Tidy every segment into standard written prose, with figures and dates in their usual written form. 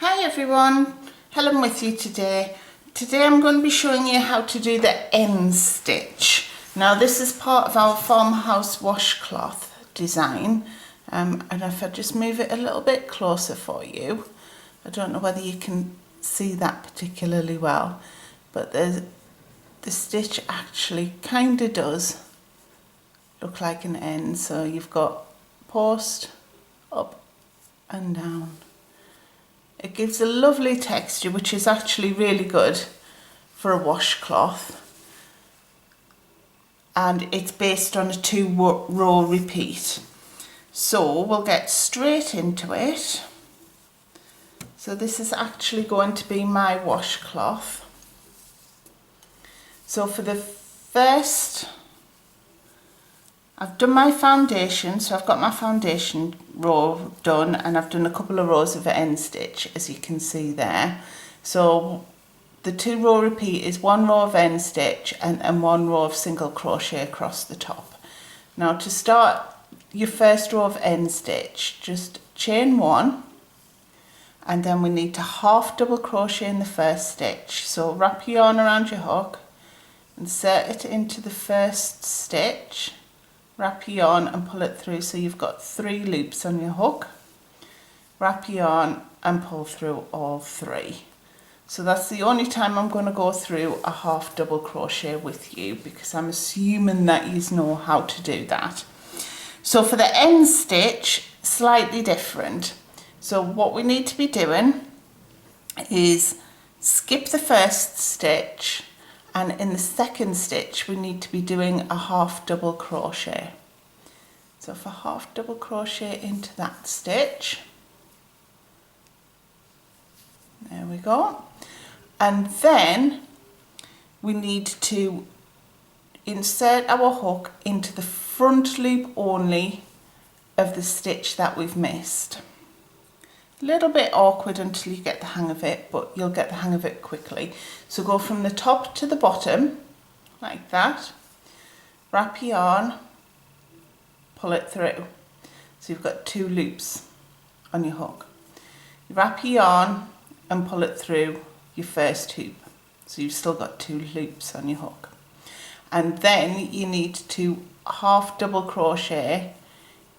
Hi everyone, Helen with you today. Today I'm going to be showing you how to do the end stitch. Now this is part of our farmhouse washcloth design, and if I just move it a little bit closer for you, I don't know whether you can see that particularly well, but the stitch actually kind of does look like an end. So you've got post, up and down. It gives a lovely texture, which is actually really good for a washcloth, and it's based on a 2-row repeat. So we'll get straight into it. So this is actually going to be my washcloth. So for the first, I've done my foundation, so I've got my foundation row done, and I've done a couple of rows of end stitch, as you can see there. So the 2-row repeat is 1 row of end stitch and 1 row of single crochet across the top. Now to start your first row of end stitch, just chain 1, and then we need to half double crochet in the first stitch. So wrap your yarn around your hook, insert it into the first stitch, wrap your yarn and pull it through, so you've got 3 loops on your hook. Wrap your yarn and pull through all 3. So that's the only time I'm going to go through a half double crochet with you, because I'm assuming that you know how to do that. So for the end stitch, slightly different. So what we need to be doing is skip the first stitch, and in the second stitch we need to be doing a half double crochet. So for half double crochet into that stitch, there we go, and then we need to insert our hook into the front loop only of the stitch that we've missed. A little bit awkward until you get the hang of it, but you'll get the hang of it quickly. So go from the top to the bottom, like that, wrap your yarn, pull it through. So you've got 2 loops on your hook. You wrap your yarn and pull it through your first hoop. So you've still got 2 loops on your hook. And then you need to half double crochet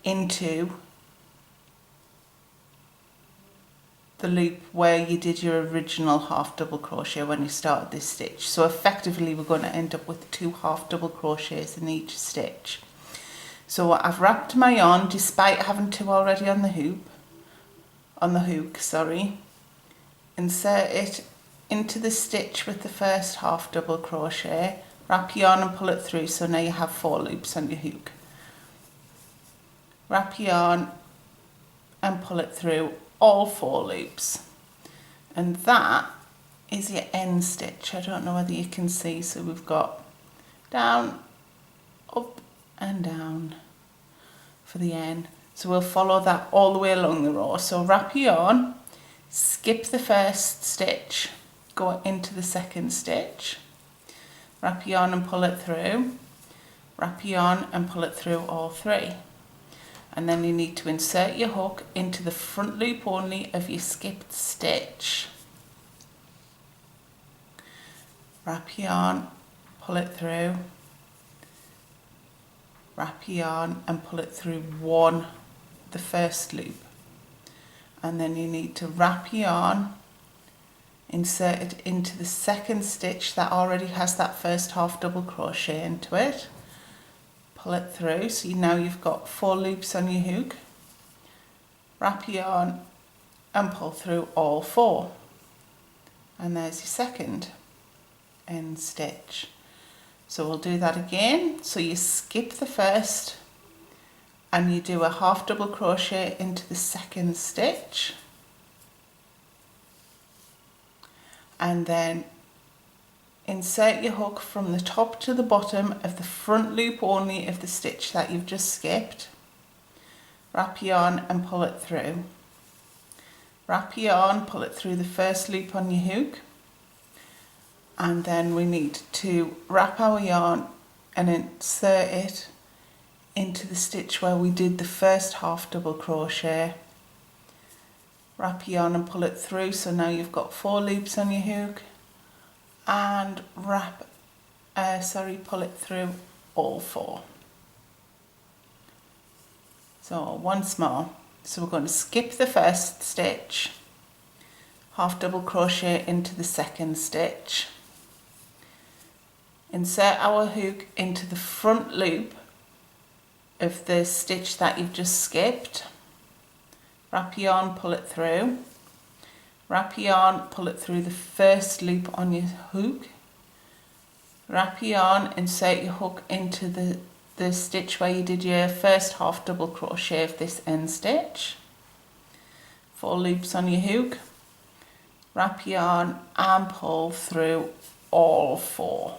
into the loop where you did your original half double crochet when you started this stitch. So effectively we're going to end up with 2 half double crochets in each stitch. So I've wrapped my yarn despite having 2 already on the hook, insert it into the stitch with the first half double crochet, wrap your yarn and pull it through, so now you have 4 loops on your hook. Wrap your yarn and pull it through all 4 loops, and that is your end stitch. I don't know whether you can see, so we've got down, up and down for the end. So we'll follow that all the way along the row. So wrap your yarn, skip the first stitch, go into the second stitch, wrap your yarn and pull it through, wrap your yarn and pull it through all 3. And then you need to insert your hook into the front loop only of your skipped stitch. Wrap your yarn, pull it through, wrap your yarn and pull it through the first loop. And then you need to wrap your yarn, insert it into the second stitch that already has that first half double crochet into it. Pull it through, so now you've got 4 loops on your hook. Wrap your yarn and pull through all 4. And there's your second end stitch. So we'll do that again. So you skip the first and you do a half double crochet into the second stitch. And then insert your hook from the top to the bottom of the front loop only of the stitch that you've just skipped. Wrap your yarn and pull it through. Wrap your yarn, pull it through the first loop on your hook, and then we need to wrap our yarn and insert it into the stitch where we did the first half double crochet wrap your yarn and pull it through, so now you've got 4 loops on your hook, and pull it through all 4. So once more, so we're going to skip the first stitch, half double crochet into the second stitch, insert our hook into the front loop of the stitch that you've just skipped, wrap your yarn, pull it through, wrap your yarn, pull it through the first loop on your hook, wrap your yarn, insert your hook into the stitch where you did your first half double crochet of this end stitch, 4 loops on your hook, wrap your yarn and pull through all 4.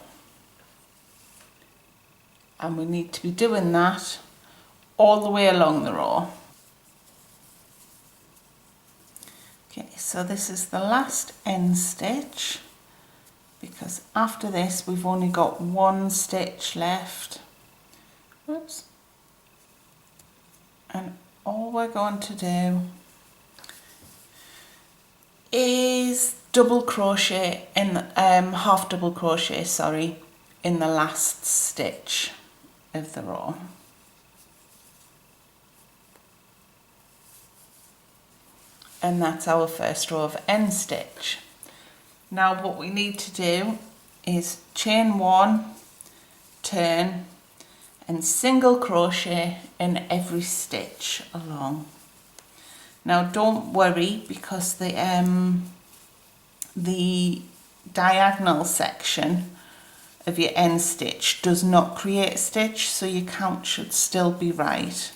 And we need to be doing that all the way along the row. Okay, so this is the last end stitch, because after this we've only got 1 stitch left. Whoops. And all we're going to do is double crochet in half double crochet, sorry, in the last stitch of the row. And that's our first row of end stitch. Now what we need to do is chain 1, turn, and single crochet in every stitch along. Now don't worry, because the diagonal section of your end stitch does not create a stitch, so your count should still be right.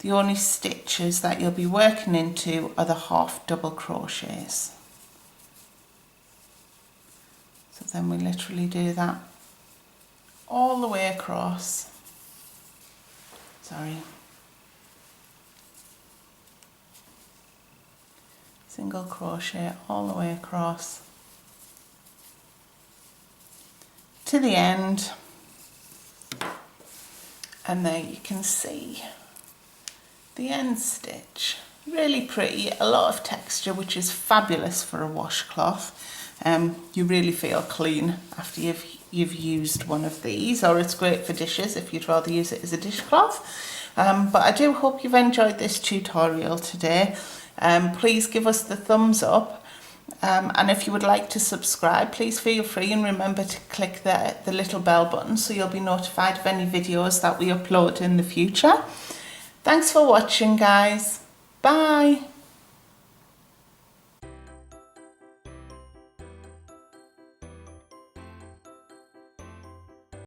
The only stitches that you'll be working into are the half double crochets. So then we literally do that all the way across. Sorry. Single crochet all the way across to the end, and there you can see the end stitch. Really pretty, a lot of texture, which is fabulous for a washcloth. You really feel clean after you've used one of these, or it's great for dishes if you'd rather use it as a dishcloth. But I do hope you've enjoyed this tutorial today. Please give us the thumbs up, and if you would like to subscribe, please feel free, and remember to click the little bell button so you'll be notified of any videos that we upload in the future. Thanks for watching, guys. Bye.